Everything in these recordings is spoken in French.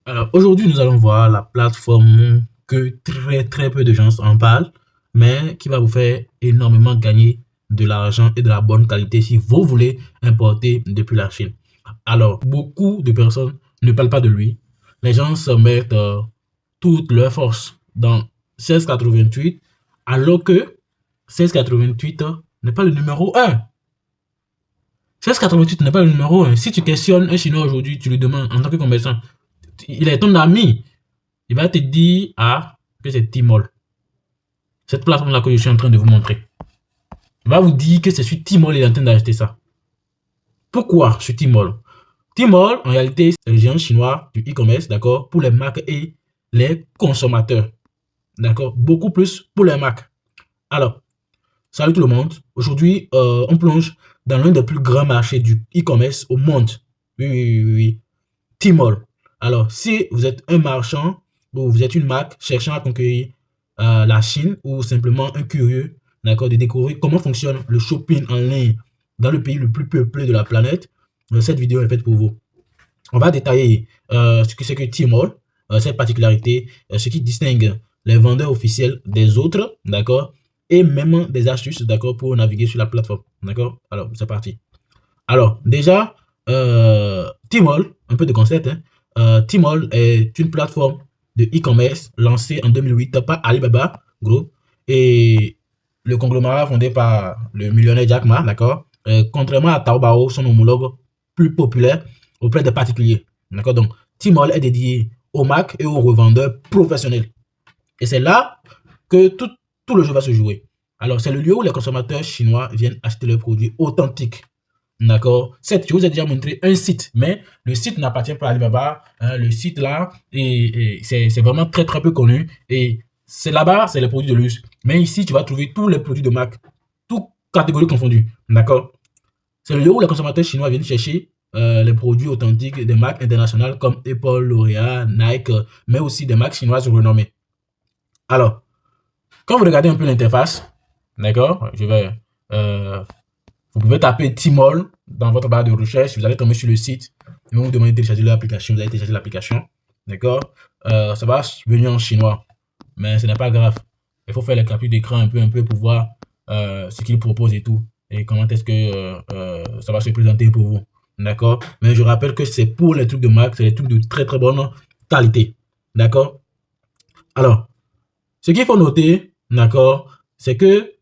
Alors aujourd'hui, nous allons voir la plateforme que très peu de gens en parlent, mais qui va vous faire énormément gagner de l'argent et de la bonne qualité si vous voulez importer depuis la Chine. Alors, beaucoup de personnes ne parlent pas de lui. Les gens se mettent toutes leurs forces dans 1688, alors que 1688 n'est pas le numéro 1. 1688 n'est pas le numéro 1. Si tu questionnes un Chinois aujourd'hui, tu lui demandes en tant que commerçant, il est ton ami, il va te dire que c'est Tmall. Cette plateforme-là que je suis en train de vous montrer. Il va vous dire que c'est sur Tmall il est en train d'acheter ça. Pourquoi sur Tmall? Tmall, en réalité, c'est le géant chinois du e-commerce, d'accord, pour les marques et les consommateurs. D'accord, beaucoup plus pour les marques. Alors, salut tout le monde. Aujourd'hui, on plonge dans l'un des plus grands marchés du e-commerce au monde. Oui. Tmall. Alors, si vous êtes un marchand ou vous êtes une marque cherchant à conquérir la Chine ou simplement un curieux, d'accord, de découvrir comment fonctionne le shopping en ligne dans le pays le plus peuplé de la planète, cette vidéo est faite pour vous. On va détailler ce que c'est que Tmall, cette particularité, ce qui distingue les vendeurs officiels des autres, d'accord, et même des astuces, d'accord, pour naviguer sur la plateforme, d'accord. Alors, c'est parti. Alors, déjà, Tmall, un peu de concept, hein. Tmall est une plateforme de e-commerce lancée en 2008 par Alibaba Group et le conglomérat fondé par le millionnaire Jack Ma, d'accord. Contrairement à Taobao, son homologue plus populaire auprès des particuliers, d'accord. Donc, Tmall est dédié aux marques et aux revendeurs professionnels. Et c'est là que tout le jeu va se jouer. Alors, c'est le lieu où les consommateurs chinois viennent acheter leurs produits authentiques. D'accord. Certes, je vous ai déjà montré un site, mais le site n'appartient pas à Alibaba. Hein, le site là, c'est vraiment très peu connu. Et c'est là-bas, c'est les produits de luxe. Mais ici, tu vas trouver tous les produits de marque, toutes catégories confondues. D'accord. C'est le lieu où les consommateurs chinois viennent chercher les produits authentiques des marques internationales comme Apple, L'Oréal, Nike, mais aussi des marques chinoises renommées. Alors, quand vous regardez un peu l'interface, d'accord, vous pouvez taper Tmall dans votre barre de recherche, vous allez tomber sur le site, ils vont vous demander de télécharger l'application, vous allez télécharger l'application, d'accord. Ça va venir en chinois, mais ce n'est pas grave. Il faut faire les captures d'écran un peu pour voir ce qu'il propose et tout, et comment est-ce que ça va se présenter pour vous, d'accord. Mais je rappelle que c'est pour les trucs de marque, c'est des trucs de très bonne qualité, d'accord. Alors, ce qu'il faut noter, d'accord, c'est que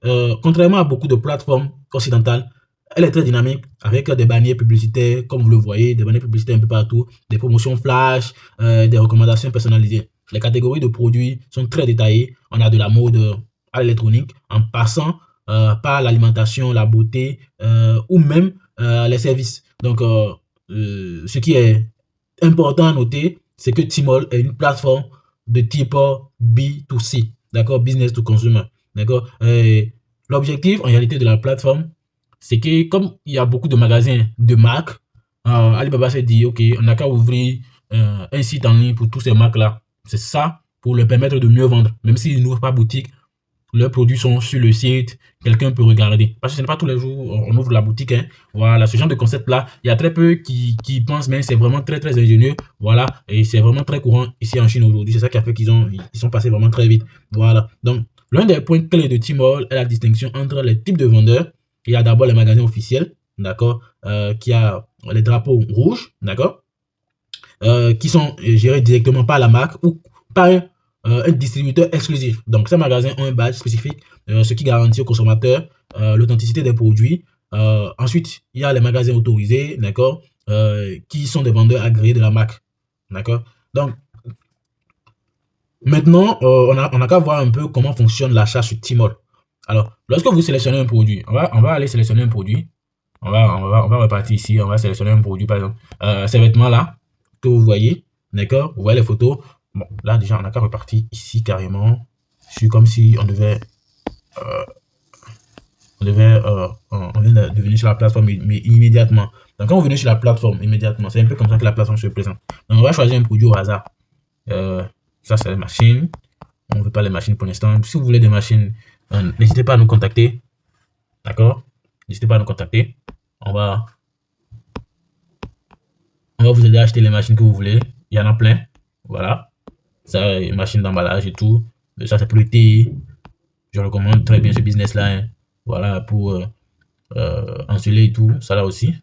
contrairement à beaucoup de plateformes occidentales, elle est très dynamique avec des bannières publicitaires, comme vous le voyez, des bannières publicitaires un peu partout, des promotions flash, des recommandations personnalisées. Les catégories de produits sont très détaillées. On a de la mode à l'électronique, en passant par l'alimentation, la beauté ou même les services. Donc, ce qui est important à noter, c'est que Tmall est une plateforme de type B2C, d'accord, business to consumer, d'accord. L'objectif en réalité de la plateforme, c'est que comme il y a beaucoup de magasins de marques, Alibaba s'est dit, ok, on n'a qu'à ouvrir un site en ligne pour tous ces marques-là. C'est ça pour leur permettre de mieux vendre. Même s'ils n'ouvrent pas boutique, leurs produits sont sur le site, quelqu'un peut regarder. Parce que ce n'est pas tous les jours on ouvre la boutique. Hein. Voilà, ce genre de concept-là, il y a très peu qui pensent, mais c'est vraiment très ingénieux. Voilà, et c'est vraiment très courant ici en Chine aujourd'hui. C'est ça qui a fait qu'ils sont passés vraiment très vite. Voilà, donc l'un des points clés de Tmall est la distinction entre les types de vendeurs. Il y a d'abord les magasins officiels, d'accord, qui a les drapeaux rouges, d'accord, qui sont gérés directement par la marque ou par un distributeur exclusif. Donc, ces magasins ont un badge spécifique, ce qui garantit aux consommateurs l'authenticité des produits. Ensuite, il y a les magasins autorisés, d'accord, qui sont des vendeurs agréés de la marque, d'accord. Donc, maintenant, on a qu'à voir un peu comment fonctionne l'achat sur Tmall. Alors, lorsque vous sélectionnez un produit, on va aller sélectionner un produit. On va repartir ici, on va sélectionner un produit, par exemple, ces vêtements-là, que vous voyez, d'accord, vous voyez les photos. Bon, là, déjà, on n'a qu'à repartir ici carrément. C'est comme si on devait, on vient de venir sur la plateforme mais immédiatement. Donc, quand vous venez sur la plateforme immédiatement, c'est un peu comme ça que la plateforme se présente. Donc, on va choisir un produit au hasard. Ça, c'est les machines. On ne veut pas les machines pour l'instant. Si vous voulez des machines, n'hésitez pas à nous contacter. D'accord? N'hésitez pas à nous contacter. On va vous aider à acheter les machines que vous voulez. Il y en a plein. Voilà. Ça, machine d'emballage et tout. Ça, c'est pour le thé. Je recommande très bien ce business-là. Hein. Voilà, pour insuler et tout. Ça là aussi.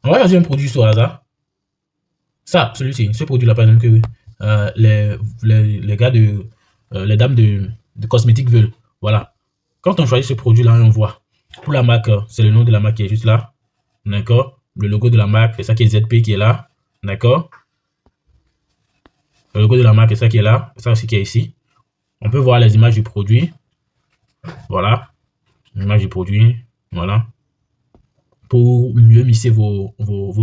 On va regarder un produit sur hasard. Ça, celui-ci, ce produit-là, par exemple, que les gars les dames de cosmétiques veulent. Voilà. Quand on choisit ce produit-là, on voit. Pour la marque, c'est le nom de la marque qui est juste là. D'accord. Le logo de la marque, c'est ça qui est ZP qui est là. D'accord. Le logo de la marque, c'est ça qui est là. Ça aussi qui est ici. On peut voir les images du produit. Voilà. L'image du produit. Voilà. Pour mieux mixer vos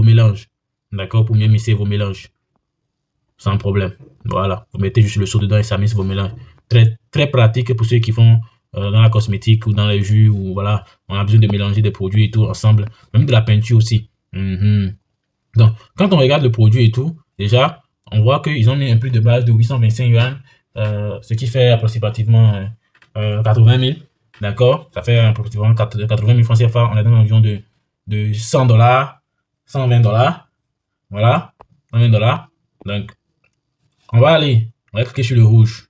mélanges. D'accord. Pour mieux mixer vos mélanges. Sans problème. Voilà. Vous mettez juste le seau dedans et ça mixe vos mélanges. Très, très pratique pour ceux qui font dans la cosmétique ou dans les jus. Ou voilà. On a besoin de mélanger des produits et tout ensemble. Même de la peinture aussi. Donc, quand on regarde le produit et tout, déjà, on voit qu'ils ont mis un prix de base de 825 yuan, ce qui fait approximativement 80 000. D'accord. Ça fait approximativement 80 000 francs CFA. On est dans l'environ de 100 $, 120 $. Voilà. 120 $. Donc, on va cliquer sur le rouge.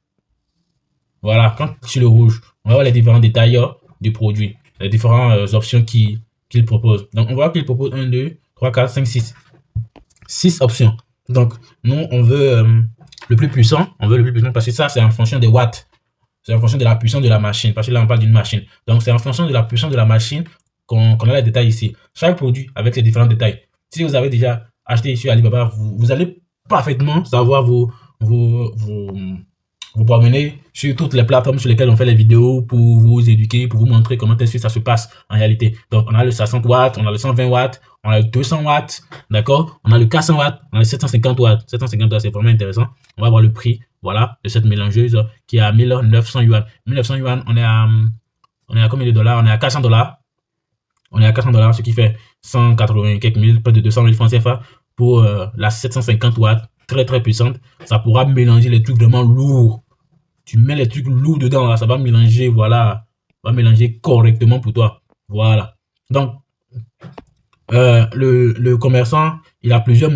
Voilà. Quand on clique sur le rouge, on va voir les différents détails du produit, les différentes options qu'il propose. Donc, on voit qu'il propose 1, 2, 3, 4, 5, 6. 6 options. Donc, nous, on veut le plus puissant. On veut le plus puissant parce que ça, c'est en fonction des watts. C'est en fonction de la puissance de la machine. Parce que là, on parle d'une machine. Donc, c'est en fonction de la puissance de la machine qu'on a les détails ici. Chaque produit avec ses différents détails. Si vous avez déjà acheté sur Alibaba, vous allez parfaitement savoir vous promener sur toutes les plateformes sur lesquelles on fait les vidéos pour vous éduquer, pour vous montrer comment est-ce que ça se passe en réalité. Donc, on a le 60 watts, on a le 120 watts, on a le 200 watts, d'accord? On a le 400 watts, on a le 750 watts. 750 watts, c'est vraiment intéressant. On va voir le prix, voilà, de cette mélangeuse qui est à 1900 yuan. 1900 yuan, on est à combien de dollars? On est à 400 $. On est à 400 $, ce qui fait 180 quelques mille, près de 200 000 francs CFA pour la 750 watts, très très puissante. Ça pourra mélanger les trucs vraiment lourds. Tu mets les trucs lourds dedans, là, ça va mélanger, voilà, va mélanger correctement pour toi. Voilà. Donc, le commerçant, il a plusieurs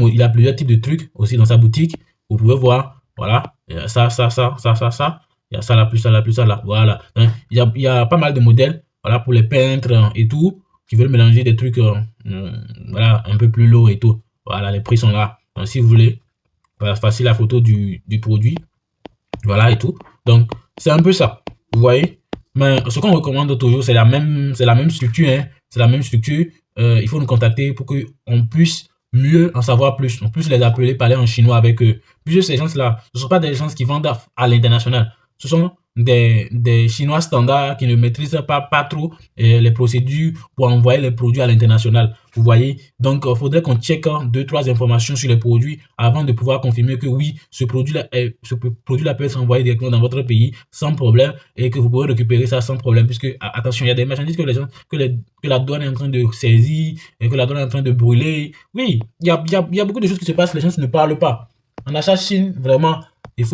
types de trucs aussi dans sa boutique. Vous pouvez voir, voilà, ça. Il y a ça là, plus ça là, plus ça là. Voilà. Donc, il y a pas mal de modèles, voilà, pour les peintres et tout, qui veulent mélanger des trucs, voilà, un peu plus lourds et tout. Voilà, les prix sont là. Donc, si vous voulez, voilà, facile la photo du produit. Voilà et tout. Donc, c'est un peu ça. Vous voyez? Mais ce qu'on recommande toujours, c'est la même structure. Hein. C'est la même structure. Il faut nous contacter pour qu'on puisse mieux en savoir plus. On puisse les appeler, parler en chinois avec eux. Puisque ces gens-là, ce ne sont pas des gens qui vendent à l'international. Ce sont des Chinois standards qui ne maîtrisent pas trop les procédures pour envoyer les produits à l'international. Vous voyez? Donc, il faudrait qu'on check 2-3 informations sur les produits avant de pouvoir confirmer que oui, ce produit-là peut être envoyé directement dans votre pays sans problème et que vous pouvez récupérer ça sans problème. Puisque, attention, il y a des marchandises que la douane est en train de saisir et que la douane est en train de brûler. Oui, il y a beaucoup de choses qui se passent, les gens ne parlent pas. En achat Chine, vraiment, il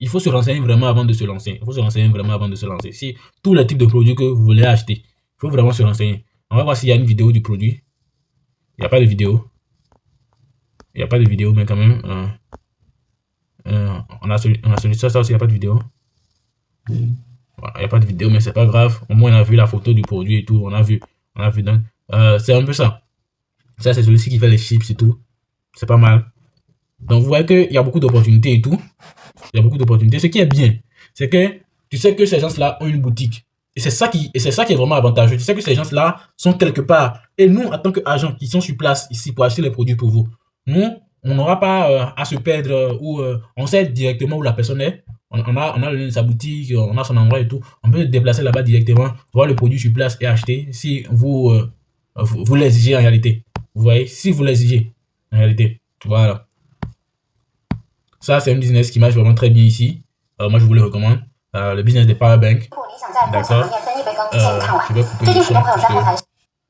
faut se renseigner vraiment avant de se lancer. Il faut se renseigner vraiment avant de se lancer. Si tous les types de produits que vous voulez acheter, il faut vraiment se renseigner. On va voir s'il y a une vidéo du produit. Il n'y a pas de vidéo. Il n'y a pas de vidéo, mais quand même, on a celui ça aussi, il n'y a pas de vidéo. Voilà, il n'y a pas de vidéo, mais c'est pas grave. Au moins, on a vu la photo du produit et tout. On a vu. Donc, c'est un peu ça. Ça, c'est celui-ci qui fait les chips et tout. C'est pas mal. Donc, vous voyez qu'il y a beaucoup d'opportunités et tout. Il y a beaucoup d'opportunités. Ce qui est bien, c'est que tu sais que ces gens-là ont une boutique. Et c'est ça qui est vraiment avantageux. Tu sais que ces gens-là sont quelque part. Et nous, en tant qu'agents qui sont sur place ici pour acheter les produits pour vous, nous, on n'aura pas à se perdre ou on sait directement où la personne est. On a le lien de sa boutique, on a son endroit et tout. On peut se déplacer là-bas directement, voir le produit sur place et acheter si vous l'exigez en réalité. Vous voyez, si vous l'exigez en réalité. Voilà. Ça, c'est un business qui marche vraiment très bien ici. Moi, je vous le recommande. Le business des power bank. D'accord. Je vais couper le son parce que,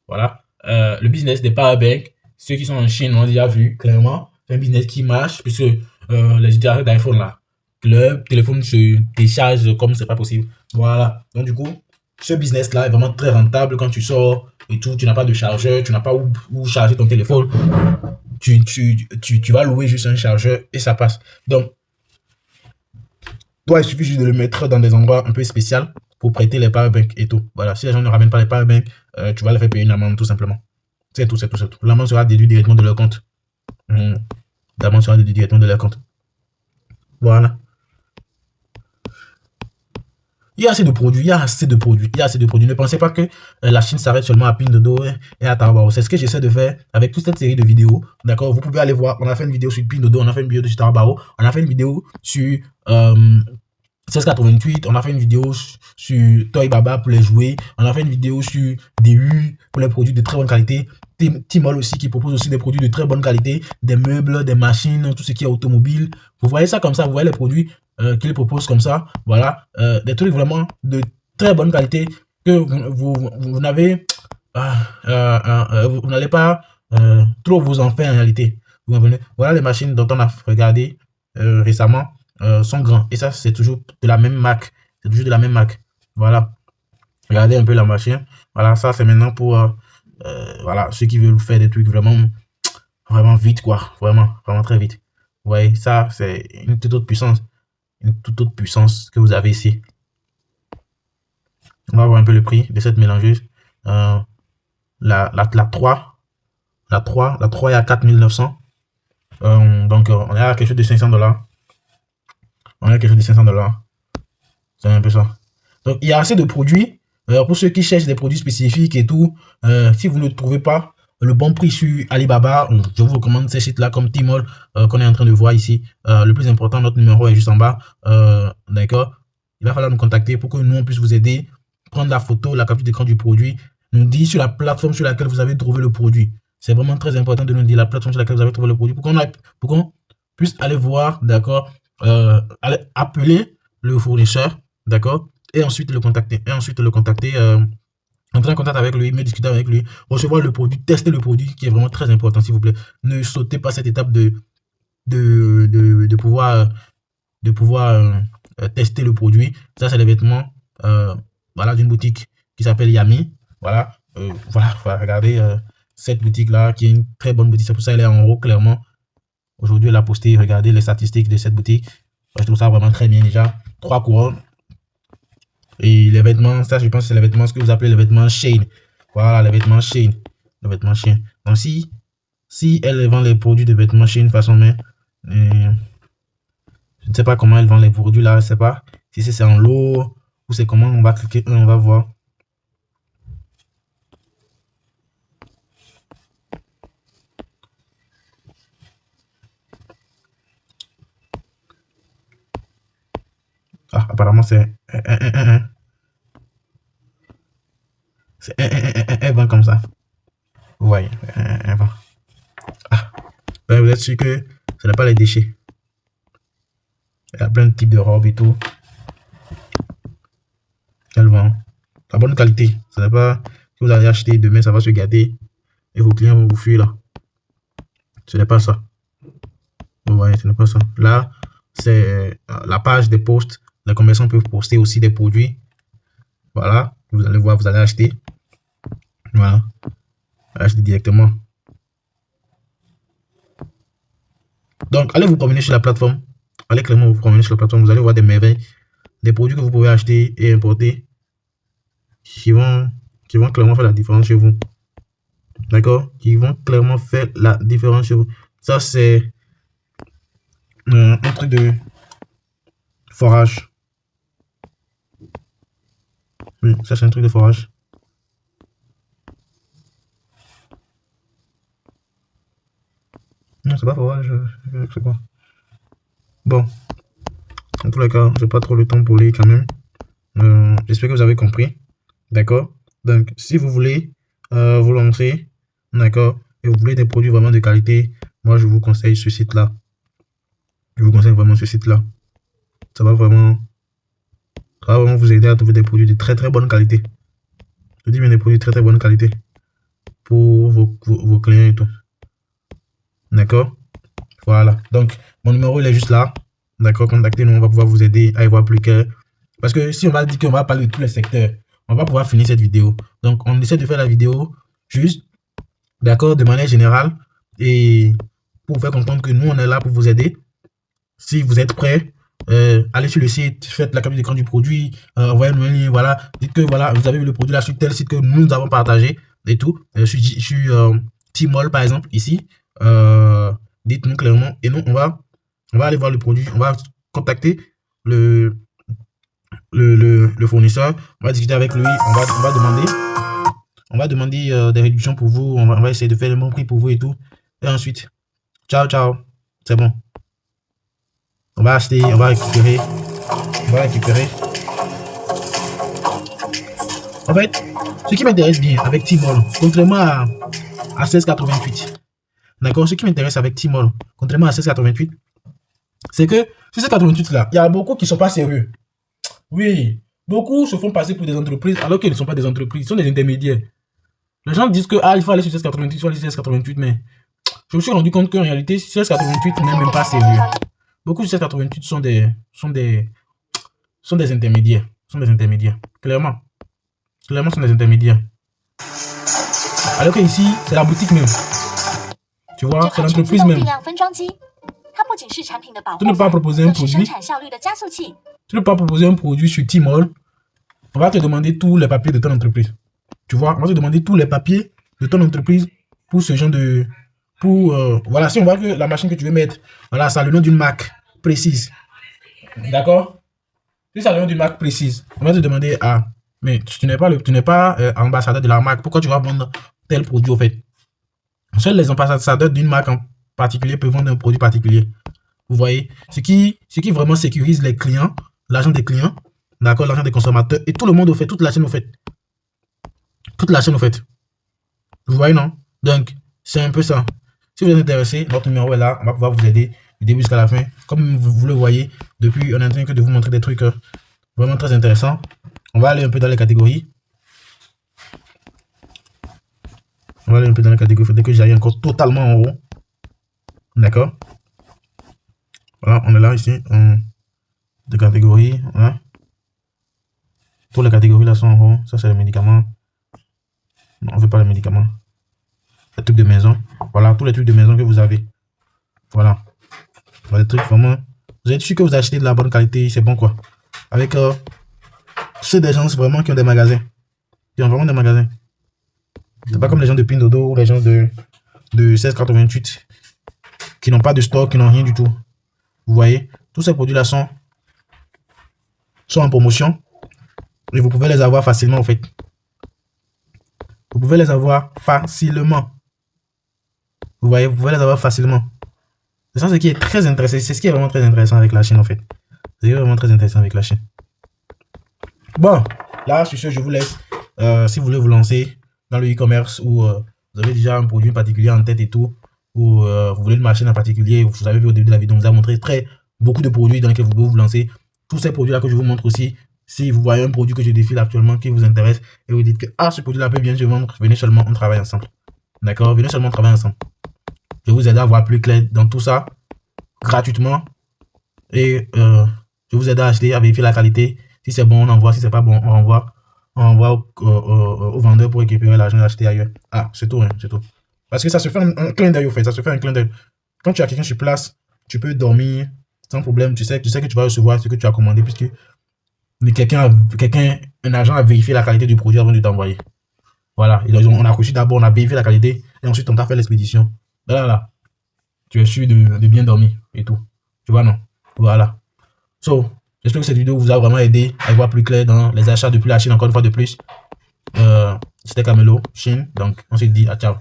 voilà. Le business des power bank, ceux qui sont en Chine ont déjà vu clairement. C'est un business qui marche puisque les utilisateurs d'iPhone là, leur téléphone se décharge comme c'est pas possible. Voilà. Donc du coup, ce business-là est vraiment très rentable quand tu sors et tout. Tu n'as pas de chargeur, tu n'as pas où charger ton téléphone. Tu vas louer juste un chargeur et ça passe. Donc, toi, il suffit juste de le mettre dans des endroits un peu spéciaux pour prêter les powerbanks et tout. Voilà, si les gens ne ramènent pas les powerbanks, tu vas les faire payer une amende tout simplement. C'est tout, c'est tout, c'est tout. L'amende sera déduite directement de leur compte. L'amende sera déduite directement de leur compte. Voilà. Il y a assez de produits, il y a assez de produits, il y a assez de produits. Ne pensez pas que la Chine s'arrête seulement à Pinduoduo et à Taobao. C'est ce que j'essaie de faire avec toute cette série de vidéos. D'accord, vous pouvez aller voir. On a fait une vidéo sur Pinduoduo, on a fait une vidéo sur Taobao, on a fait une vidéo sur 1688, on a fait une vidéo sur Toy Baba pour les jouets, on a fait une vidéo sur DU pour les produits de très bonne qualité. Tmall aussi qui propose aussi des produits de très bonne qualité, des meubles, des machines, tout ce qui est automobile. Vous voyez ça comme ça, vous voyez les produits qu'il propose comme ça. Voilà, des trucs vraiment de très bonne qualité que vous n'avez, vous n'allez pas trop vous en faire en réalité. Vous comprenez? Voilà les machines dont on a regardé récemment sont grands. Et ça, c'est toujours de la même marque. C'est toujours de la même marque. Voilà. Regardez un peu la machine. Voilà, ça c'est maintenant pour voilà, ceux qui veulent faire des trucs vraiment vite, quoi. Vraiment très vite. Vous voyez, ça c'est une toute autre puissance. Une toute autre puissance que vous avez ici. On va voir un peu le prix de cette mélangeuse. La 3 est à 4900. Donc on est à quelque chose de 500$. On est à quelque chose de 500$. C'est un peu ça. Donc il y a assez de produits. Pour ceux qui cherchent des produits spécifiques et tout, si vous ne trouvez pas le bon prix sur Alibaba, je vous recommande ces sites là comme Tmall qu'on est en train de voir ici. Le plus important, notre numéro est juste en bas. D'accord, il va falloir nous contacter pour que nous on puisse vous aider, prendre la photo, la capture d'écran du produit, nous dire sur la plateforme sur laquelle vous avez trouvé le produit. C'est vraiment très important de nous dire la plateforme sur laquelle vous avez trouvé le produit pour qu'on puisse aller voir, d'accord, aller appeler le fournisseur, d'accord, et ensuite le contacter, entrer en contact avec lui, discuter avec lui, recevoir le produit, tester le produit, qui est vraiment très important, s'il vous plaît. Ne sautez pas cette étape de pouvoir tester le produit. Ça, c'est les vêtements voilà, d'une boutique qui s'appelle Yami. Voilà, voilà, regardez cette boutique-là, qui est une très bonne boutique. C'est pour ça qu'elle est en haut, clairement. Aujourd'hui, elle a posté, regardez les statistiques de cette boutique. Je trouve ça vraiment très bien déjà. 3 couronnes. Et les vêtements, ça je pense que c'est les vêtements, ce que vous appelez les vêtements Shein. Voilà, les vêtements Shein. Les vêtements Shein. Donc si elle vend les produits de vêtements Shein façon main, je ne sais pas comment elle vend les produits là, je ne sais pas. Si c'est en lot ou c'est comment, on va cliquer, on va voir. Ah, apparemment c'est elle vend comme ça. Vous voyez, elle vend. Ah, ben vous êtes sûr que ce n'est pas les déchets. Il y a plein de types de robes et tout. Elle vend. La bonne qualité. Ce n'est pas que vous allez acheter demain, ça va se gâter et vos clients vont vous fuir là. Ce n'est pas ça. Vous voyez, ce n'est pas ça. Là, c'est la page des posts. Les commerçants peuvent poster aussi des produits. Voilà, vous allez voir, vous allez acheter. Voilà, acheter directement. Donc, allez vous promener sur la plateforme. Allez clairement vous promener sur la plateforme. Vous allez voir des merveilles, des produits que vous pouvez acheter et importer qui vont clairement faire la différence chez vous. D'accord? Qui vont clairement faire la différence chez vous. Ça, c'est un truc de forage. Oui, ça c'est un truc de forage. Non, c'est pas forage, c'est quoi? Bon, en tous les cas, j'ai pas trop le temps pour lire quand même. J'espère que vous avez compris. D'accord? Donc, si vous voulez vous lancer, d'accord, et vous voulez des produits vraiment de qualité, moi je vous conseille ce site-là. Je vous conseille vraiment ce site-là. Ça va vraiment vous aider à trouver des produits de très bonne qualité. Je dis bien des produits de très bonne qualité pour vos clients et tout. D'accord? Voilà. Donc, mon numéro il est juste là. D'accord? Contactez-nous, on va pouvoir vous aider à y voir plus clair. Parce que si on va dire qu'on va parler de tous les secteurs, on va pouvoir finir cette vidéo. Donc, on essaie de faire la vidéo juste, d'accord, de manière générale, et pour vous faire comprendre que nous, on est là pour vous aider. Si vous êtes prêts, allez sur le site, faites la capture d'écran du produit, envoyez-nous un lien, voilà, dites que voilà, vous avez vu le produit là sur tel site que nous avons partagé et tout. Je suis Tmall par exemple ici, dites-nous clairement et nous on va aller voir le produit, on va contacter le fournisseur, on va discuter avec lui, on va demander des réductions pour vous, on va essayer de faire le bon prix pour vous et tout. Et ensuite, ciao, c'est bon. On va acheter, on va récupérer. En fait, ce qui m'intéresse bien avec Tmall, contrairement à 16,88, d'accord, ce qui m'intéresse avec Tmall, contrairement à 16,88, c'est que sur 16,88 là, il y a beaucoup qui ne sont pas sérieux. Oui, beaucoup se font passer pour des entreprises alors qu'ils ne sont pas des entreprises, ils sont des intermédiaires. Les gens disent que il faut aller sur 16,88, il faut aller sur 16,88, mais je me suis rendu compte qu'en réalité, 16,88 n'est même pas sérieux. Beaucoup de 16,88 sont des intermédiaires. Clairement. Clairement, sont des intermédiaires. Alors que ici, c'est la boutique même. Tu vois, c'est l'entreprise même. Tu ne peux pas proposer un produit. Tu ne peux pas proposer un produit sur Tmall. On va te demander tous les papiers de ton entreprise. Tu vois, on va te demander tous les papiers de ton entreprise pour ce genre de... voilà, si on voit que la machine que tu veux mettre, voilà, ça a le nom d'une marque précise. D'accord? Si ça a le nom d'une marque précise, on va te demander, mais tu n'es pas ambassadeur de la marque. Pourquoi tu vas vendre tel produit au fait? Seuls les ambassadeurs d'une marque en particulier peuvent vendre un produit particulier. Vous voyez? Ce qui vraiment sécurise les clients, l'argent des clients, d'accord, l'argent des consommateurs et tout le monde au fait, toute la chaîne au fait. Toute la chaîne au fait. Vous voyez, non? Donc, c'est un peu ça. Si vous êtes intéressé, notre numéro est là, on va pouvoir vous aider du début jusqu'à la fin. Comme vous le voyez, depuis, on est en train de vous montrer des trucs vraiment très intéressants. On va aller un peu dans les catégories. Dès que j'arrive encore totalement en haut. D'accord? Voilà, on est là ici. Des catégories. Voilà. Toutes les catégories là sont en haut. Ça, c'est les médicaments. Non, on ne veut pas les médicaments. Les trucs de maison. Voilà, tous les trucs de maison que vous avez. Voilà. Les trucs vraiment. Vous êtes sûr que vous achetez de la bonne qualité, c'est bon quoi. Avec c'est des gens vraiment qui ont des magasins. Qui ont vraiment des magasins. C'est pas comme les gens de Pindodo ou les gens de 16,88 qui n'ont pas de stock, qui n'ont rien du tout. Vous voyez, tous ces produits là sont en promotion et vous pouvez les avoir facilement en fait. Vous pouvez les avoir facilement. Vous voyez, vous pouvez les avoir facilement. C'est ça ce qui est très intéressant. C'est ce qui est vraiment très intéressant avec la Chine en fait. C'est vraiment très intéressant avec la Chine. Bon, là sur ce, je vous laisse. Si vous voulez vous lancer dans le e-commerce ou vous avez déjà un produit particulier en tête et tout, ou vous voulez une machine en particulier, vous avez vu au début de la vidéo, on vous a montré beaucoup de produits dans lesquels vous pouvez vous lancer. Tous ces produits là que je vous montre aussi, si vous voyez un produit que je défile actuellement qui vous intéresse et vous dites que ce produit là peut bien se vendre, venez seulement, on travaille ensemble. D'accord? Venez seulement, on travaille ensemble. Je vais vous aider à voir plus clair dans tout ça gratuitement et je vous aide à acheter, à vérifier la qualité. Si c'est bon, on envoie. Si c'est pas bon, on renvoie. On envoie au vendeur pour récupérer l'argent et acheter ailleurs. C'est tout, hein, c'est tout. Parce que ça se fait un clin d'œil au fait. Ça se fait un clin d'œil. Quand tu as quelqu'un sur place, tu peux dormir sans problème. Tu sais que tu vas recevoir ce que tu as commandé puisque un agent a vérifié la qualité du produit avant de t'envoyer. Voilà. Et donc, on a reçu d'abord, on a vérifié la qualité et ensuite on t'a fait l'expédition. Là. Tu es sûr de bien dormir et tout. Tu vois, non? Voilà. So, j'espère que cette vidéo vous a vraiment aidé à y voir plus clair dans les achats depuis la Chine, encore une fois de plus. C'était Camelo, Chine. Donc, on se dit à ciao.